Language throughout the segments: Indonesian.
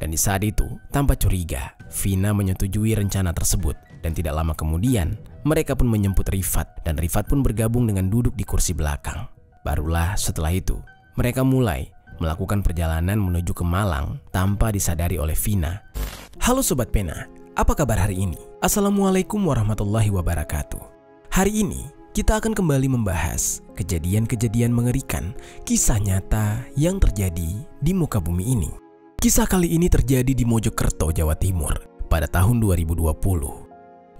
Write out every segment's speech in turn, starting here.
Dan di saat itu, tanpa curiga, Vina menyetujui rencana tersebut. Dan tidak lama kemudian, mereka pun menjemput Rifat. Dan Rifat pun bergabung dengan duduk di kursi belakang. Barulah setelah itu, mereka mulai melakukan perjalanan menuju ke Malang tanpa disadari oleh Vina. Halo Sobat Pena, apa kabar hari ini? Assalamualaikum warahmatullahi wabarakatuh. Hari ini, kita akan kembali membahas kejadian-kejadian mengerikan, kisah nyata yang terjadi di muka bumi ini. Kisah kali ini terjadi di Mojokerto, Jawa Timur pada tahun 2020.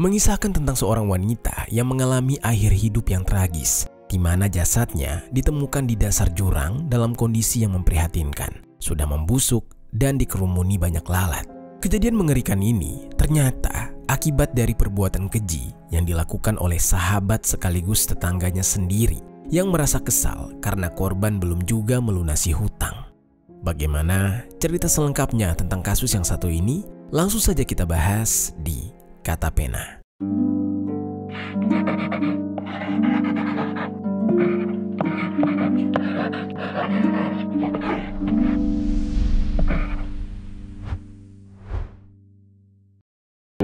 Mengisahkan tentang seorang wanita yang mengalami akhir hidup yang tragis, di mana jasadnya ditemukan di dasar jurang dalam kondisi yang memprihatinkan, sudah membusuk dan dikerumuni banyak lalat. Kejadian mengerikan ini ternyata akibat dari perbuatan keji yang dilakukan oleh sahabat sekaligus tetangganya sendiri yang merasa kesal karena korban belum juga melunasi hutang. Bagaimana cerita selengkapnya tentang kasus yang satu ini? Langsung saja kita bahas di Kata Pena.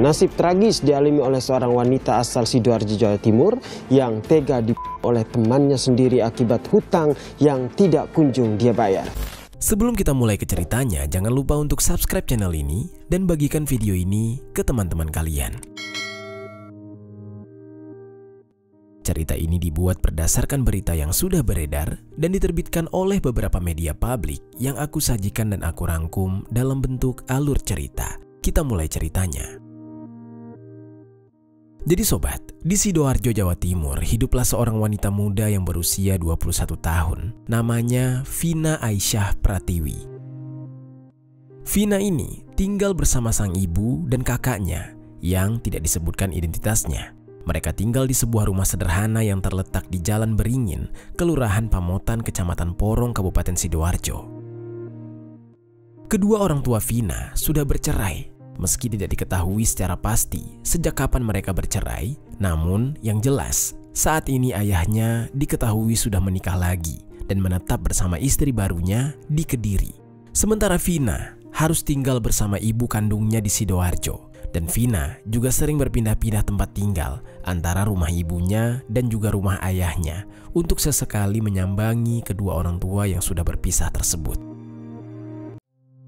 Nasib tragis dialami oleh seorang wanita asal Sidoarjo, Jawa Timur yang tega oleh temannya sendiri akibat hutang yang tidak kunjung dia bayar. Sebelum kita mulai ke ceritanya, jangan lupa untuk subscribe channel ini dan bagikan video ini ke teman-teman kalian. Cerita ini dibuat berdasarkan berita yang sudah beredar dan diterbitkan oleh beberapa media publik yang aku sajikan dan aku rangkum dalam bentuk alur cerita. Kita mulai ceritanya. Jadi sobat, di Sidoarjo, Jawa Timur, hiduplah seorang wanita muda yang berusia 21 tahun. Namanya Vina Aisyah Pratiwi. Vina ini tinggal bersama sang ibu dan kakaknya yang tidak disebutkan identitasnya. Mereka tinggal di sebuah rumah sederhana yang terletak di Jalan Beringin, Kelurahan Pamotan, Kecamatan Porong, Kabupaten Sidoarjo. Kedua orang tua Vina sudah bercerai. Meski tidak diketahui secara pasti sejak kapan mereka bercerai, namun yang jelas saat ini ayahnya diketahui sudah menikah lagi dan menetap bersama istri barunya di Kediri. Sementara Vina harus tinggal bersama ibu kandungnya di Sidoarjo. Dan Vina juga sering berpindah-pindah tempat tinggal antara rumah ibunya dan juga rumah ayahnya untuk sesekali menyambangi kedua orang tua yang sudah berpisah tersebut.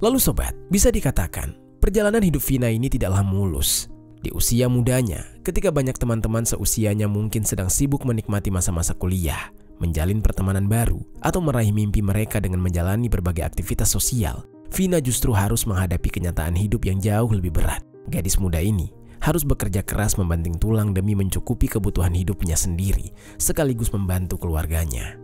Lalu sobat, bisa dikatakan perjalanan hidup Vina ini tidaklah mulus. Di usia mudanya, ketika banyak teman-teman seusianya mungkin sedang sibuk menikmati masa-masa kuliah, menjalin pertemanan baru, atau meraih mimpi mereka dengan menjalani berbagai aktivitas sosial, Vina justru harus menghadapi kenyataan hidup yang jauh lebih berat. Gadis muda ini harus bekerja keras membanting tulang demi mencukupi kebutuhan hidupnya sendiri, sekaligus membantu keluarganya.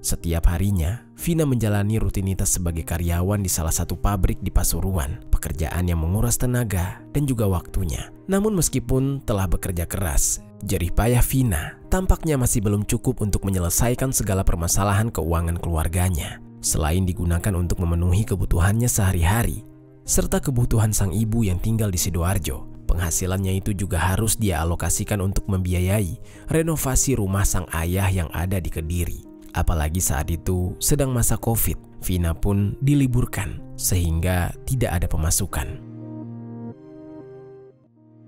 Setiap harinya, Vina menjalani rutinitas sebagai karyawan di salah satu pabrik di Pasuruan, pekerjaan yang menguras tenaga dan juga waktunya. Namun meskipun telah bekerja keras, jerih payah Vina tampaknya masih belum cukup untuk menyelesaikan segala permasalahan keuangan keluarganya. Selain digunakan untuk memenuhi kebutuhannya sehari-hari, serta kebutuhan sang ibu yang tinggal di Sidoarjo, penghasilannya itu juga harus dia alokasikan untuk membiayai renovasi rumah sang ayah yang ada di Kediri. Apalagi saat itu sedang masa Covid, Vina pun diliburkan sehingga tidak ada pemasukan.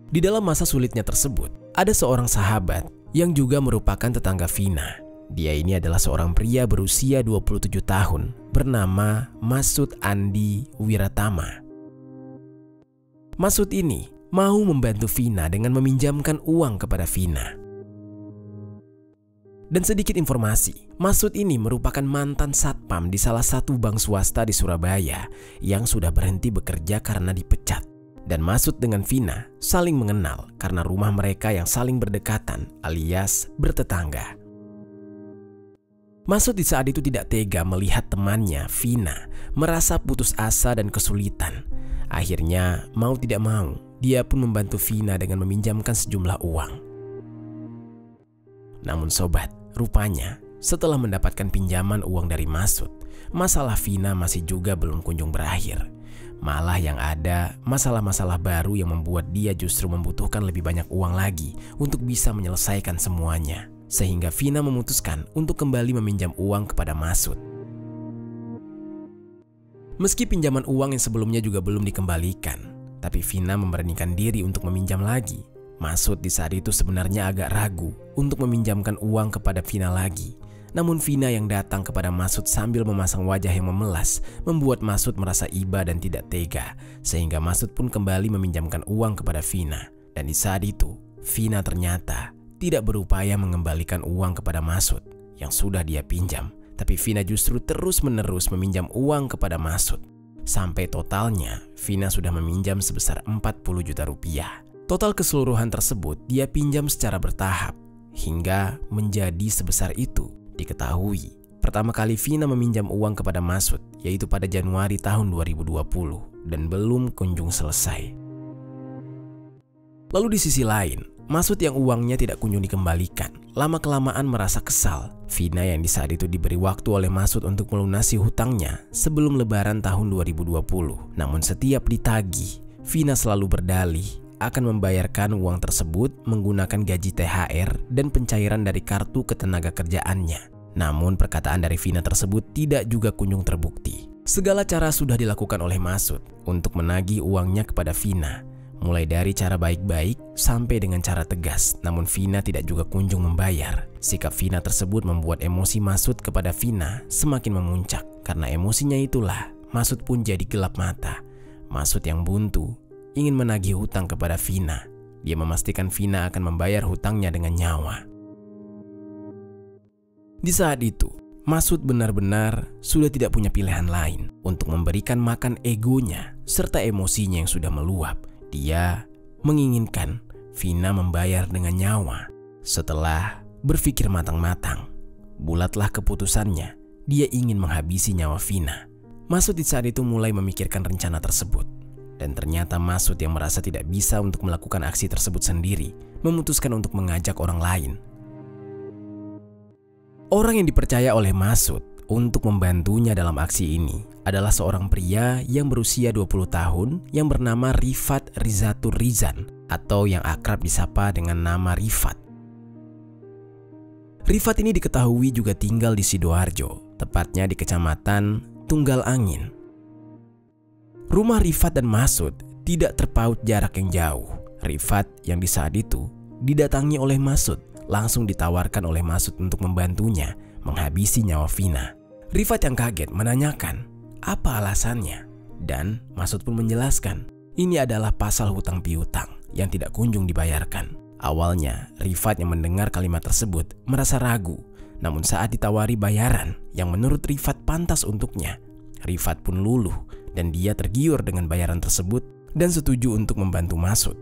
Di dalam masa sulitnya tersebut, ada seorang sahabat yang juga merupakan tetangga Vina. Dia ini adalah seorang pria berusia 27 tahun bernama Masud Andi Wiratama. Masud ini mau membantu Vina dengan meminjamkan uang kepada Vina. Dan sedikit informasi, Masud ini merupakan mantan satpam di salah satu bank swasta di Surabaya yang sudah berhenti bekerja karena dipecat. Dan Masud dengan Vina saling mengenal karena rumah mereka yang saling berdekatan alias bertetangga. Masud di saat itu tidak tega melihat temannya, Vina, merasa putus asa dan kesulitan. Akhirnya, mau tidak mau, dia pun membantu Vina dengan meminjamkan sejumlah uang. Namun sobat, rupanya setelah mendapatkan pinjaman uang dari Masud, masalah Vina masih juga belum kunjung berakhir. Malah yang ada masalah-masalah baru yang membuat dia justru membutuhkan lebih banyak uang lagi untuk bisa menyelesaikan semuanya. Sehingga Vina memutuskan untuk kembali meminjam uang kepada Masud. Meski pinjaman uang yang sebelumnya juga belum dikembalikan, tapi Vina memberanikan diri untuk meminjam lagi. Masud di saat itu sebenarnya agak ragu untuk meminjamkan uang kepada Vina lagi. Namun Vina yang datang kepada Masud sambil memasang wajah yang memelas membuat Masud merasa iba dan tidak tega, sehingga Masud pun kembali meminjamkan uang kepada Vina. Dan di saat itu, Vina ternyata tidak berupaya mengembalikan uang kepada Masud yang sudah dia pinjam, tapi Vina justru terus-menerus meminjam uang kepada Masud. Sampai totalnya, Vina sudah meminjam sebesar 40 juta rupiah. Total keseluruhan tersebut dia pinjam secara bertahap hingga menjadi sebesar itu. Diketahui, pertama kali Vina meminjam uang kepada Masud yaitu pada Januari tahun 2020 dan belum kunjung selesai. Lalu di sisi lain, Masud yang uangnya tidak kunjung dikembalikan, lama-kelamaan merasa kesal. Vina yang di saat itu diberi waktu oleh Masud untuk melunasi hutangnya sebelum lebaran tahun 2020. Namun setiap ditagih, Vina selalu berdalih akan membayarkan uang tersebut menggunakan gaji THR dan pencairan dari kartu ketenaga kerjaannya. Namun perkataan dari Vina tersebut tidak juga kunjung terbukti. Segala cara sudah dilakukan oleh Masud untuk menagih uangnya kepada Vina, mulai dari cara baik-baik sampai dengan cara tegas. Namun Vina tidak juga kunjung membayar. Sikap Vina tersebut membuat emosi Masud kepada Vina semakin memuncak. Karena emosinya itulah Masud pun jadi gelap mata. Masud yang buntu ingin menagih hutang kepada Vina. Dia memastikan Vina akan membayar hutangnya dengan nyawa. Di saat itu, Masud benar-benar sudah tidak punya pilihan lain untuk memberikan makan egonya serta emosinya yang sudah meluap. Dia menginginkan Vina membayar dengan nyawa. Setelah berpikir matang-matang, bulatlah keputusannya. Dia ingin menghabisi nyawa Vina. Masud di saat itu mulai memikirkan rencana tersebut. Dan ternyata Masud yang merasa tidak bisa untuk melakukan aksi tersebut sendiri, memutuskan untuk mengajak orang lain. Orang yang dipercaya oleh Masud untuk membantunya dalam aksi ini adalah seorang pria yang berusia 20 tahun yang bernama Rifat Rizatur Rizan atau yang akrab disapa dengan nama Rifat. Rifat ini diketahui juga tinggal di Sidoarjo, tepatnya di Kecamatan Tunggal Angin. Rumah Rifat dan Masud tidak terpaut jarak yang jauh. Rifat yang di saat itu didatangi oleh Masud langsung ditawarkan oleh Masud untuk membantunya menghabisi nyawa Vina. Rifat yang kaget menanyakan apa alasannya, dan Masud pun menjelaskan ini adalah pasal hutang piutang yang tidak kunjung dibayarkan. Awalnya Rifat yang mendengar kalimat tersebut merasa ragu, namun saat ditawari bayaran yang menurut Rifat pantas untuknya, Rifat pun luluh dan dia tergiur dengan bayaran tersebut dan setuju untuk membantu Masud.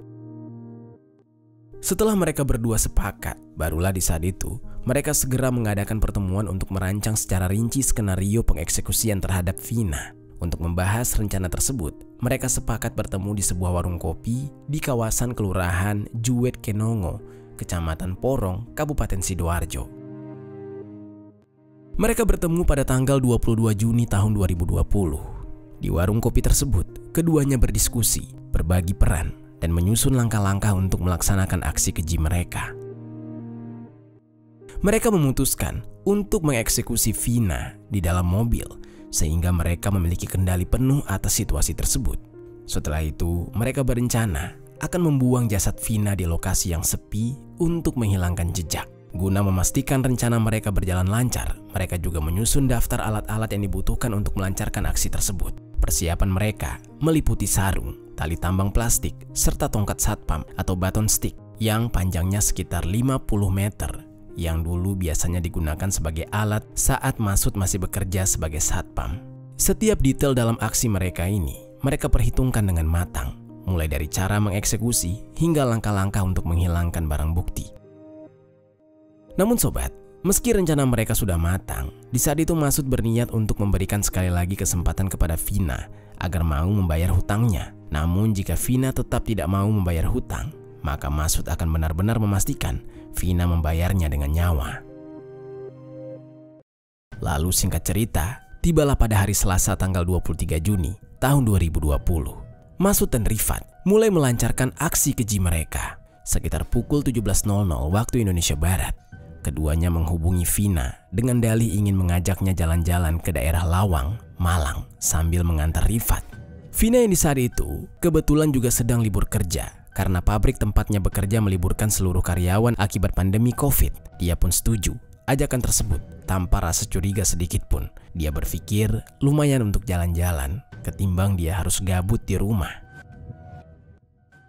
Setelah mereka berdua sepakat, barulah di saat itu mereka segera mengadakan pertemuan untuk merancang secara rinci skenario pengeksekusian terhadap Vina. Untuk membahas rencana tersebut, mereka sepakat bertemu di sebuah warung kopi di kawasan Kelurahan Juwet Kenongo, Kecamatan Porong, Kabupaten Sidoarjo. Mereka bertemu pada tanggal 22 Juni tahun 2020. Di warung kopi tersebut, keduanya berdiskusi, berbagi peran, dan menyusun langkah-langkah untuk melaksanakan aksi keji mereka. Mereka memutuskan untuk mengeksekusi Vina di dalam mobil, sehingga mereka memiliki kendali penuh atas situasi tersebut. Setelah itu, mereka berencana akan membuang jasad Vina di lokasi yang sepi untuk menghilangkan jejak. Guna memastikan rencana mereka berjalan lancar, mereka juga menyusun daftar alat-alat yang dibutuhkan untuk melancarkan aksi tersebut. Persiapan mereka meliputi sarung, tali tambang plastik, serta tongkat satpam atau baton stick yang panjangnya sekitar 50 meter yang dulu biasanya digunakan sebagai alat saat Masud masih bekerja sebagai satpam. Setiap detail dalam aksi mereka ini mereka perhitungkan dengan matang, mulai dari cara mengeksekusi hingga langkah-langkah untuk menghilangkan barang bukti. Namun sobat, meski rencana mereka sudah matang, di saat itu Masud berniat untuk memberikan sekali lagi kesempatan kepada Vina agar mau membayar hutangnya. Namun jika Vina tetap tidak mau membayar hutang, maka Masud akan benar-benar memastikan Vina membayarnya dengan nyawa. Lalu singkat cerita, tibalah pada hari Selasa tanggal 23 Juni tahun 2020. Masud dan Rifat mulai melancarkan aksi keji mereka sekitar pukul 17.00 waktu Indonesia Barat. Keduanya menghubungi Vina dengan dalih ingin mengajaknya jalan-jalan ke daerah Lawang, Malang sambil mengantar Rifat. Vina yang di saat itu kebetulan juga sedang libur kerja karena pabrik tempatnya bekerja meliburkan seluruh karyawan akibat pandemi COVID. Dia pun setuju ajakan tersebut tanpa rasa curiga sedikit pun. Dia berpikir lumayan untuk jalan-jalan ketimbang dia harus gabut di rumah.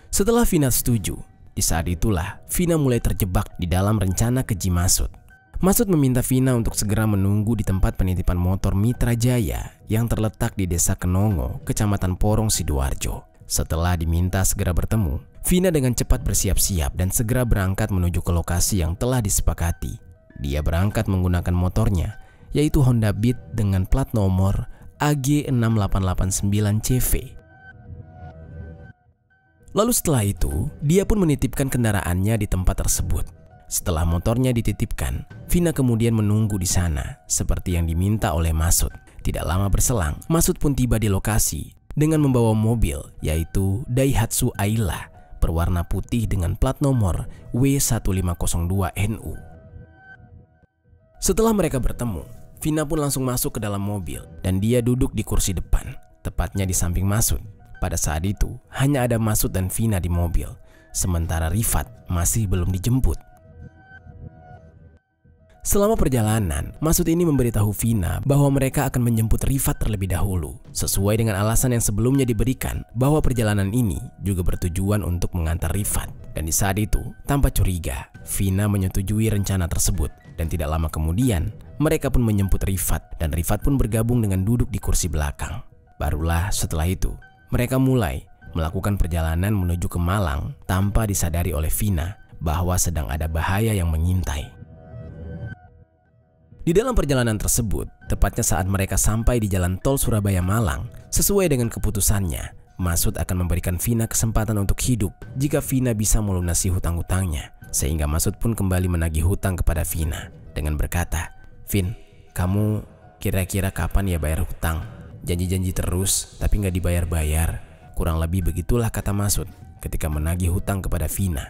Setelah Vina setuju, di saat itulah Vina mulai terjebak di dalam rencana keji Masud. Masud meminta Vina untuk segera menunggu di tempat penitipan motor Mitra Jaya yang terletak di Desa Kenongo, Kecamatan Porong, Sidoarjo. Setelah diminta segera bertemu, Vina dengan cepat bersiap-siap dan segera berangkat menuju ke lokasi yang telah disepakati. Dia berangkat menggunakan motornya, yaitu Honda Beat dengan plat nomor AG6889CV. Lalu setelah itu, dia pun menitipkan kendaraannya di tempat tersebut. Setelah motornya dititipkan, Vina kemudian menunggu di sana seperti yang diminta oleh Masud. Tidak lama berselang, Masud pun tiba di lokasi dengan membawa mobil yaitu Daihatsu Ayla berwarna putih dengan plat nomor W1502NU. Setelah mereka bertemu, Vina pun langsung masuk ke dalam mobil dan dia duduk di kursi depan, tepatnya di samping Masud. Pada saat itu, hanya ada Masud dan Vina di mobil, sementara Rifat masih belum dijemput. Selama perjalanan, Masud ini memberitahu Vina bahwa mereka akan menjemput Rifat terlebih dahulu, sesuai dengan alasan yang sebelumnya diberikan bahwa perjalanan ini juga bertujuan untuk mengantar Rifat. Dan di saat itu, tanpa curiga, Vina menyetujui rencana tersebut. Dan tidak lama kemudian, mereka pun menjemput Rifat dan Rifat pun bergabung dengan duduk di kursi belakang. Barulah setelah itu, mereka mulai melakukan perjalanan menuju ke Malang tanpa disadari oleh Vina bahwa sedang ada bahaya yang mengintai. Di dalam perjalanan tersebut, tepatnya saat mereka sampai di jalan tol Surabaya-Malang, sesuai dengan keputusannya, Masud akan memberikan Vina kesempatan untuk hidup jika Vina bisa melunasi hutang-hutangnya. Sehingga Masud pun kembali menagih hutang kepada Vina dengan berkata, "Vin, kamu kira-kira kapan ya bayar hutang? Janji-janji terus tapi nggak dibayar-bayar." Kurang lebih begitulah kata Masud ketika menagih hutang kepada Vina.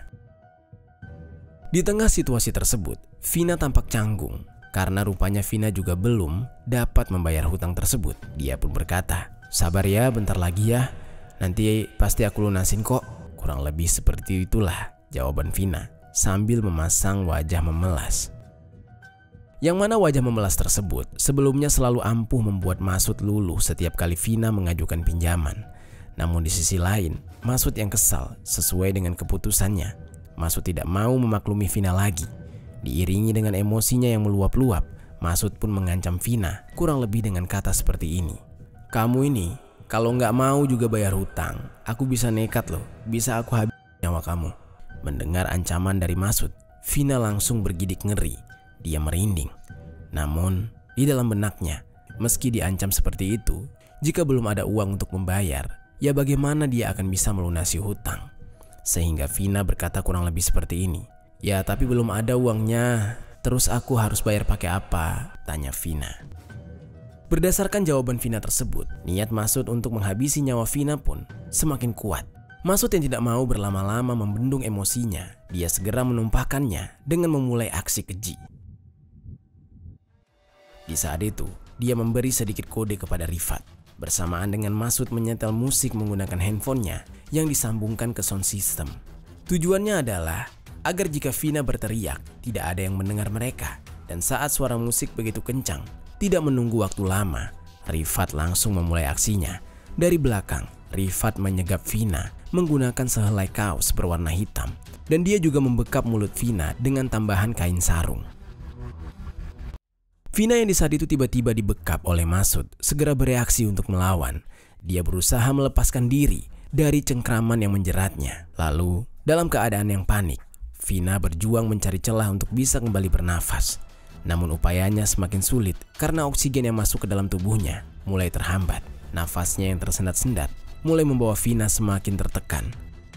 Di tengah situasi tersebut, Vina tampak canggung karena rupanya Vina juga belum dapat membayar hutang tersebut. Dia pun berkata, "Sabar ya, bentar lagi ya. Nanti pasti aku lunasin kok." Kurang lebih seperti itulah jawaban Vina sambil memasang wajah memelas. Yang mana wajah memelas tersebut sebelumnya selalu ampuh membuat Masud luluh setiap kali Vina mengajukan pinjaman. Namun di sisi lain, Masud yang kesal sesuai dengan keputusannya. Masud tidak mau memaklumi Vina lagi. Diiringi dengan emosinya yang meluap-luap, Masud pun mengancam Vina kurang lebih dengan kata seperti ini. "Kamu ini kalau nggak mau juga bayar hutang, aku bisa nekat loh, bisa aku habis nyawa kamu." Mendengar ancaman dari Masud, Vina langsung bergidik ngeri. Dia merinding. Namun, di dalam benaknya, meski diancam seperti itu, jika belum ada uang untuk membayar, ya bagaimana dia akan bisa melunasi hutang? Sehingga Vina berkata kurang lebih seperti ini. "Ya, tapi belum ada uangnya. Terus aku harus bayar pakai apa?" tanya Vina. Berdasarkan jawaban Vina tersebut, niat Masud untuk menghabisi nyawa Vina pun semakin kuat. Masud yang tidak mau berlama-lama membendung emosinya, dia segera menumpahkannya dengan memulai aksi keji. Di saat itu, dia memberi sedikit kode kepada Rifat. Bersamaan dengan Masud menyetel musik menggunakan handphonenya yang disambungkan ke sound system. Tujuannya adalah agar jika Vina berteriak, tidak ada yang mendengar mereka. Dan saat suara musik begitu kencang, tidak menunggu waktu lama, Rifat langsung memulai aksinya. Dari belakang, Rifat menyegap Vina menggunakan sehelai kaos berwarna hitam. Dan dia juga membekap mulut Vina dengan tambahan kain sarung. Vina yang di saat itu tiba-tiba dibekap oleh Masud segera bereaksi untuk melawan. Dia berusaha melepaskan diri dari cengkraman yang menjeratnya. Lalu, dalam keadaan yang panik, Vina berjuang mencari celah untuk bisa kembali bernafas. Namun upayanya semakin sulit karena oksigen yang masuk ke dalam tubuhnya mulai terhambat. Nafasnya yang tersendat-sendat mulai membawa Vina semakin tertekan.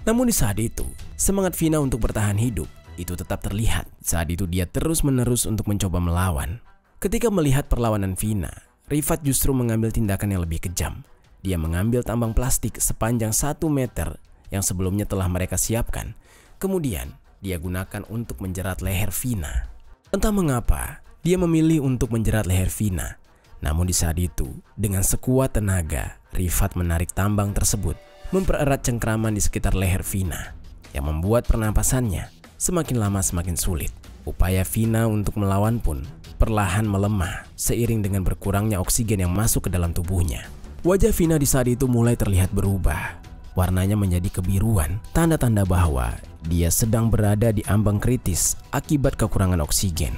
Namun di saat itu, semangat Vina untuk bertahan hidup itu tetap terlihat. Saat itu dia terus-menerus untuk mencoba melawan. Ketika melihat perlawanan Vina, Rifat justru mengambil tindakan yang lebih kejam. Dia mengambil tambang plastik sepanjang 1 meter yang sebelumnya telah mereka siapkan. Kemudian, dia gunakan untuk menjerat leher Vina. Entah mengapa, dia memilih untuk menjerat leher Vina. Namun di saat itu, dengan sekuat tenaga, Rifat menarik tambang tersebut, mempererat cengkraman di sekitar leher Vina, yang membuat pernapasannya semakin lama semakin sulit. Upaya Vina untuk melawan pun perlahan melemah seiring dengan berkurangnya oksigen yang masuk ke dalam tubuhnya. Wajah Vina di saat itu mulai terlihat berubah. Warnanya menjadi kebiruan, tanda-tanda bahwa dia sedang berada di ambang kritis akibat kekurangan oksigen.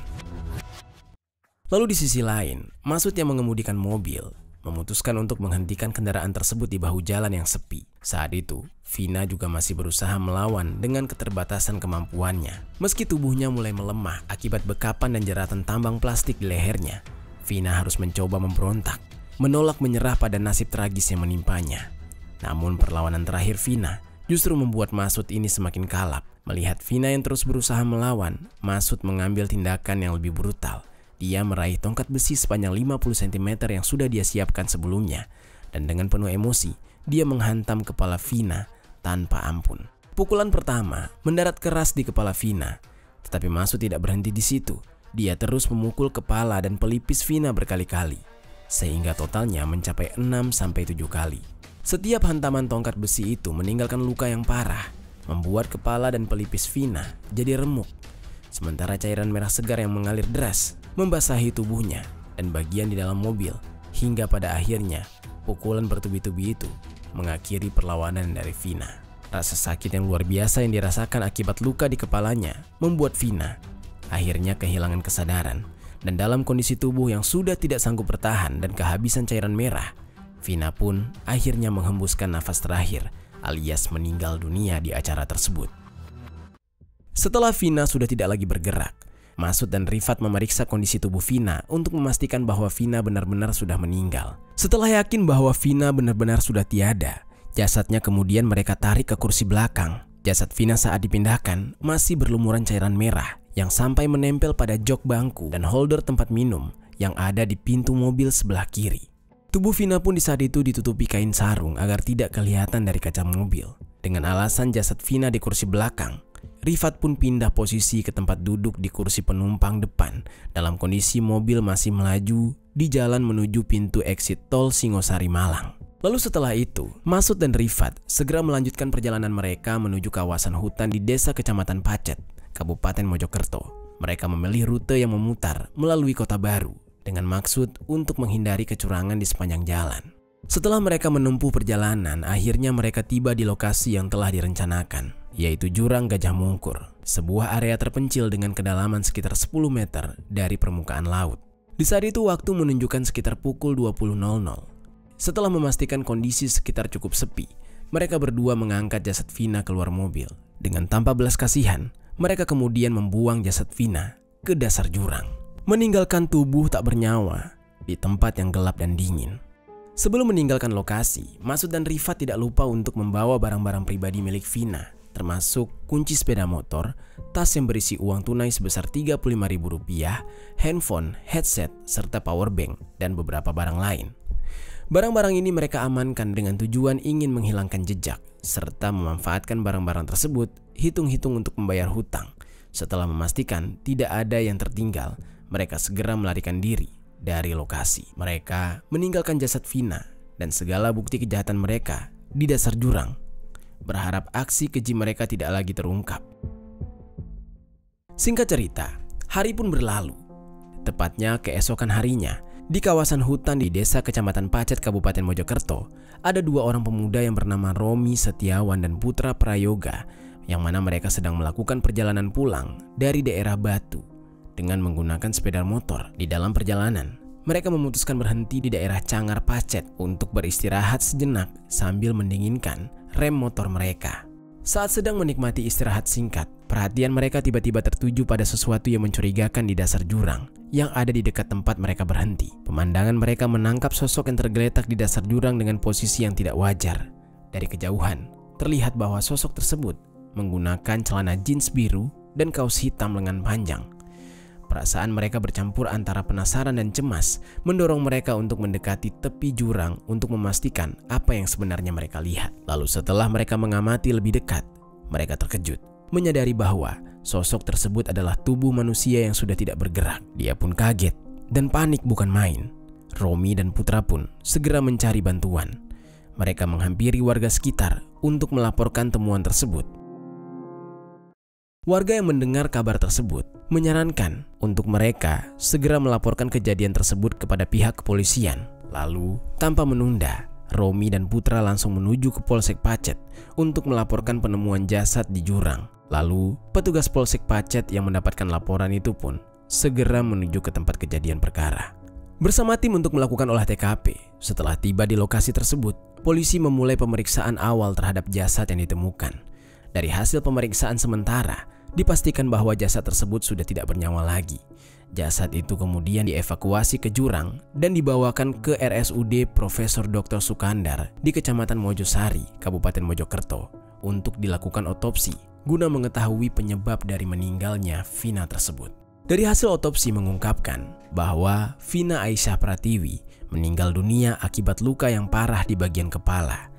Lalu di sisi lain, Masud yang mengemudikan mobil memutuskan untuk menghentikan kendaraan tersebut di bahu jalan yang sepi. Saat itu, Vina juga masih berusaha melawan dengan keterbatasan kemampuannya. Meski tubuhnya mulai melemah akibat bekapan dan jeratan tambang plastik di lehernya, Vina harus mencoba memberontak, menolak menyerah pada nasib tragis yang menimpanya. Namun perlawanan terakhir Vina justru membuat Masud ini semakin kalap. Melihat Vina yang terus berusaha melawan, Masud mengambil tindakan yang lebih brutal. Dia meraih tongkat besi sepanjang 50 cm yang sudah dia siapkan sebelumnya, dan dengan penuh emosi, dia menghantam kepala Vina tanpa ampun. Pukulan pertama mendarat keras di kepala Vina, tetapi Masud tidak berhenti di situ. Dia terus memukul kepala dan pelipis Vina berkali-kali, sehingga totalnya mencapai 6-7 kali. Setiap hantaman tongkat besi itu meninggalkan luka yang parah, membuat kepala dan pelipis Vina jadi remuk. Sementara cairan merah segar yang mengalir deras membasahi tubuhnya dan bagian di dalam mobil, hingga pada akhirnya pukulan bertubi-tubi itu mengakhiri perlawanan dari Vina. Rasa sakit yang luar biasa yang dirasakan akibat luka di kepalanya membuat Vina akhirnya kehilangan kesadaran, dan dalam kondisi tubuh yang sudah tidak sanggup bertahan dan kehabisan cairan merah, Vina pun akhirnya menghembuskan nafas terakhir alias meninggal dunia di acara tersebut. Setelah Vina sudah tidak lagi bergerak, Masud dan Rifat memeriksa kondisi tubuh Vina untuk memastikan bahwa Vina benar-benar sudah meninggal. Setelah yakin bahwa Vina benar-benar sudah tiada, jasadnya kemudian mereka tarik ke kursi belakang. Jasad Vina saat dipindahkan masih berlumuran cairan merah yang sampai menempel pada jok bangku dan holder tempat minum yang ada di pintu mobil sebelah kiri. Tubuh Vina pun di saat itu ditutupi kain sarung agar tidak kelihatan dari kaca mobil. Dengan alasan jasad Vina di kursi belakang, Rifat pun pindah posisi ke tempat duduk di kursi penumpang depan dalam kondisi mobil masih melaju di jalan menuju pintu exit tol Singosari Malang. Lalu setelah itu, Masud dan Rifat segera melanjutkan perjalanan mereka menuju kawasan hutan di desa Kecamatan Pacet, Kabupaten Mojokerto. Mereka memilih rute yang memutar melalui Kota Baru dengan maksud untuk menghindari kecurangan di sepanjang jalan. Setelah mereka menempuh perjalanan, akhirnya mereka tiba di lokasi yang telah direncanakan, yaitu Jurang Gajah Mungkur, sebuah area terpencil dengan kedalaman sekitar 10 meter dari permukaan laut. Di saat itu waktu menunjukkan sekitar pukul 20.00. Setelah memastikan kondisi sekitar cukup sepi, mereka berdua mengangkat jasad Vina keluar mobil. Dengan tanpa belas kasihan, mereka kemudian membuang jasad Vina ke dasar jurang, meninggalkan tubuh tak bernyawa di tempat yang gelap dan dingin. Sebelum meninggalkan lokasi, Masud dan Rifat tidak lupa untuk membawa barang-barang pribadi milik Vina, termasuk kunci sepeda motor, tas yang berisi uang tunai sebesar Rp35.000, handphone, headset, serta powerbank, dan beberapa barang lain. Barang-barang ini mereka amankan dengan tujuan ingin menghilangkan jejak, serta memanfaatkan barang-barang tersebut hitung-hitung untuk membayar hutang. Setelah memastikan tidak ada yang tertinggal, mereka segera melarikan diri dari lokasi. Mereka meninggalkan jasad Vina dan segala bukti kejahatan mereka di dasar jurang, berharap aksi keji mereka tidak lagi terungkap. Singkat cerita, hari pun berlalu. Tepatnya keesokan harinya, di kawasan hutan di desa Kecamatan Pacet, Kabupaten Mojokerto, ada dua orang pemuda yang bernama Romi Setiawan dan Putra Prayoga, yang mana mereka sedang melakukan perjalanan pulang dari daerah Batu dengan menggunakan sepeda motor. Di dalam perjalanan, mereka memutuskan berhenti di daerah Cangar Pacet untuk beristirahat sejenak sambil mendinginkan rem motor mereka. Saat sedang menikmati istirahat singkat, perhatian mereka tiba-tiba tertuju pada sesuatu yang mencurigakan di dasar jurang yang ada di dekat tempat mereka berhenti. Pemandangan mereka menangkap sosok yang tergeletak di dasar jurang dengan posisi yang tidak wajar. Dari kejauhan, terlihat bahwa sosok tersebut menggunakan celana jeans biru dan kaos hitam lengan panjang. Perasaan mereka bercampur antara penasaran dan cemas, mendorong mereka untuk mendekati tepi jurang untuk memastikan apa yang sebenarnya mereka lihat. Lalu setelah mereka mengamati lebih dekat, mereka terkejut. menyadari bahwa sosok tersebut adalah tubuh manusia yang sudah tidak bergerak. Dia pun kaget dan panik bukan main. Romi dan Putra pun segera mencari bantuan. Mereka menghampiri warga sekitar untuk melaporkan temuan tersebut. Warga yang mendengar kabar tersebut menyarankan untuk mereka segera melaporkan kejadian tersebut kepada pihak kepolisian. Lalu, tanpa menunda, Romi dan Putra langsung menuju ke Polsek Pacet untuk melaporkan penemuan jasad di jurang. Lalu, petugas Polsek Pacet yang mendapatkan laporan itu pun segera menuju ke tempat kejadian perkara. Bersama tim untuk melakukan olah TKP, setelah tiba di lokasi tersebut, polisi memulai pemeriksaan awal terhadap jasad yang ditemukan. Dari hasil pemeriksaan sementara, dipastikan bahwa jasad tersebut sudah tidak bernyawa lagi. Jasad itu kemudian dievakuasi ke jurang dan dibawakan ke RSUD Profesor Dr. Sukandar di Kecamatan Mojosari, Kabupaten Mojokerto untuk dilakukan otopsi guna mengetahui penyebab dari meninggalnya Vina tersebut. Dari hasil otopsi mengungkapkan bahwa Vina Aisyah Pratiwi meninggal dunia akibat luka yang parah di bagian kepala.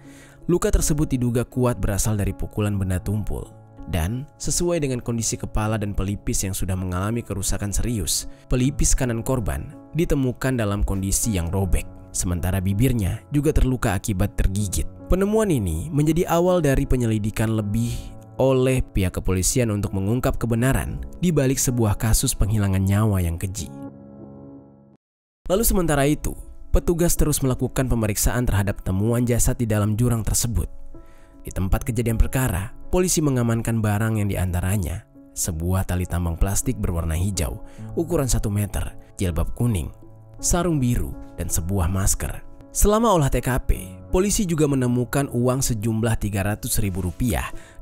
Luka tersebut diduga kuat berasal dari pukulan benda tumpul. Dan sesuai dengan kondisi kepala dan pelipis yang sudah mengalami kerusakan serius, pelipis kanan korban ditemukan dalam kondisi yang robek, sementara bibirnya juga terluka akibat tergigit. Penemuan ini menjadi awal dari penyelidikan lebih oleh pihak kepolisian untuk mengungkap kebenaran di balik sebuah kasus penghilangan nyawa yang keji. Lalu sementara itu, petugas terus melakukan pemeriksaan terhadap temuan jasad di dalam jurang tersebut. Di tempat kejadian perkara, polisi mengamankan barang yang diantaranya sebuah tali tambang plastik berwarna hijau, ukuran 1 meter, jilbab kuning, sarung biru, dan sebuah masker. Selama olah TKP, polisi juga menemukan uang sejumlah Rp300.000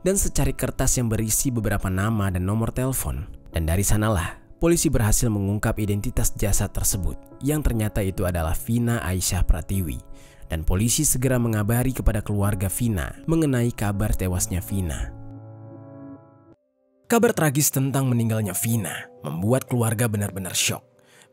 dan secari kertas yang berisi beberapa nama dan nomor telepon. Dan dari sanalah, polisi berhasil mengungkap identitas jasad tersebut, yang ternyata itu adalah Vina Aisyah Pratiwi. Dan polisi segera mengabari kepada keluarga Vina mengenai kabar tewasnya Vina. Kabar tragis tentang meninggalnya Vina membuat keluarga benar-benar syok.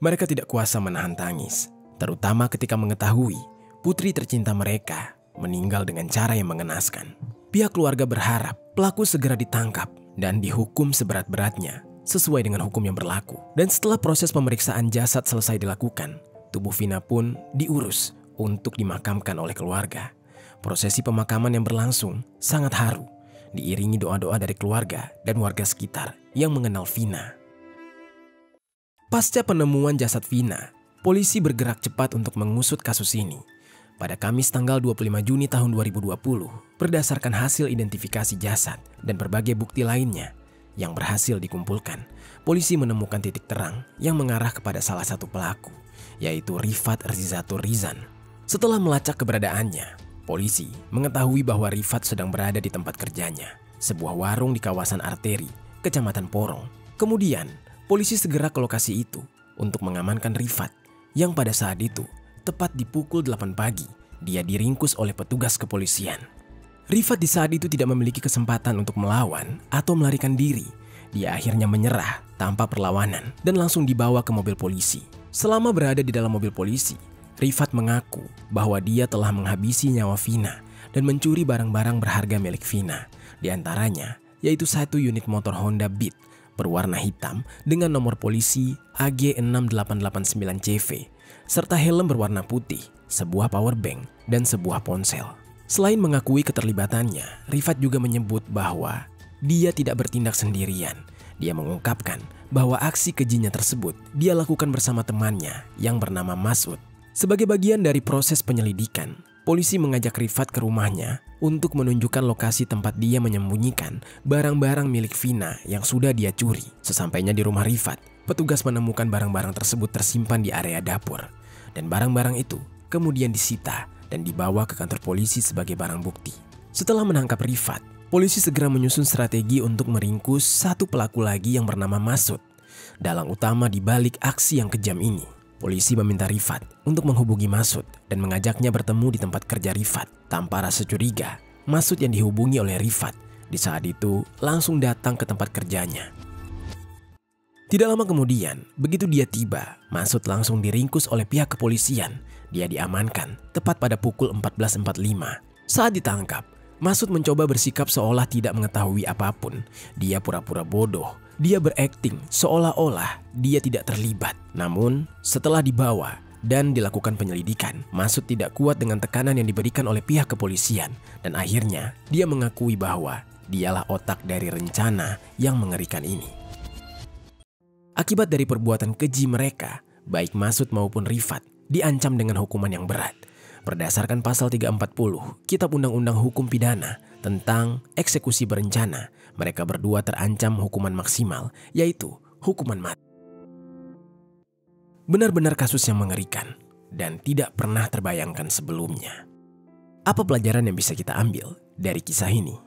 Mereka tidak kuasa menahan tangis, terutama ketika mengetahui putri tercinta mereka meninggal dengan cara yang mengenaskan. Pihak keluarga berharap pelaku segera ditangkap dan dihukum seberat-beratnya sesuai dengan hukum yang berlaku. Dan setelah proses pemeriksaan jasad selesai dilakukan, tubuh Vina pun diurus untuk dimakamkan oleh keluarga. Prosesi pemakaman yang berlangsung sangat haru, diiringi doa-doa dari keluarga dan warga sekitar yang mengenal Vina. Pasca penemuan jasad Vina, polisi bergerak cepat untuk mengusut kasus ini. Pada Kamis tanggal 25 Juni tahun 2020, berdasarkan hasil identifikasi jasad dan berbagai bukti lainnya yang berhasil dikumpulkan, polisi menemukan titik terang yang mengarah kepada salah satu pelaku, yaitu Rifat Rizatur Rizan. Setelah melacak keberadaannya, polisi mengetahui bahwa Rifat sedang berada di tempat kerjanya, sebuah warung di kawasan Arteri, Kecamatan Porong. Kemudian, polisi segera ke lokasi itu untuk mengamankan Rifat, yang pada saat itu, tepat di pukul 8 pagi, dia diringkus oleh petugas kepolisian. Rifat di saat itu tidak memiliki kesempatan untuk melawan atau melarikan diri. Dia akhirnya menyerah tanpa perlawanan dan langsung dibawa ke mobil polisi. Selama berada di dalam mobil polisi, Rifat mengaku bahwa dia telah menghabisi nyawa Vina dan mencuri barang-barang berharga milik Vina. Di antaranya yaitu 1 unit motor Honda Beat berwarna hitam dengan nomor polisi AG6889CV serta helm berwarna putih, sebuah powerbank, dan sebuah ponsel. Selain mengakui keterlibatannya, Rifat juga menyebut bahwa dia tidak bertindak sendirian. Dia mengungkapkan bahwa aksi kejinya tersebut dia lakukan bersama temannya yang bernama Masud. Sebagai bagian dari proses penyelidikan, polisi mengajak Rifat ke rumahnya untuk menunjukkan lokasi tempat dia menyembunyikan barang-barang milik Vina yang sudah dia curi. Sesampainya di rumah Rifat, petugas menemukan barang-barang tersebut tersimpan di area dapur. Dan barang-barang itu kemudian disita dan dibawa ke kantor polisi sebagai barang bukti. Setelah menangkap Rifat, polisi segera menyusun strategi untuk meringkus satu pelaku lagi yang bernama Masud. Dalang utama di balik aksi yang kejam ini. Polisi meminta Rifat untuk menghubungi Masud dan mengajaknya bertemu di tempat kerja Rifat. Tanpa rasa curiga, Masud yang dihubungi oleh Rifat di saat itu langsung datang ke tempat kerjanya. Tidak lama kemudian, begitu dia tiba, Masud langsung diringkus oleh pihak kepolisian. Dia diamankan tepat pada pukul 14.45. Saat ditangkap, Masud mencoba bersikap seolah tidak mengetahui apapun. Dia pura-pura bodoh. Dia berakting seolah-olah dia tidak terlibat. Namun setelah dibawa dan dilakukan penyelidikan, Masud tidak kuat dengan tekanan yang diberikan oleh pihak kepolisian. Dan akhirnya dia mengakui bahwa dialah otak dari rencana yang mengerikan ini. Akibat dari perbuatan keji mereka, baik Masud maupun Rifat diancam dengan hukuman yang berat. Berdasarkan pasal 340 Kitab Undang-Undang Hukum Pidana tentang eksekusi berencana, mereka berdua terancam hukuman maksimal, yaitu hukuman mati. Benar-benar kasus yang mengerikan dan tidak pernah terbayangkan sebelumnya. Apa pelajaran yang bisa kita ambil dari kisah ini?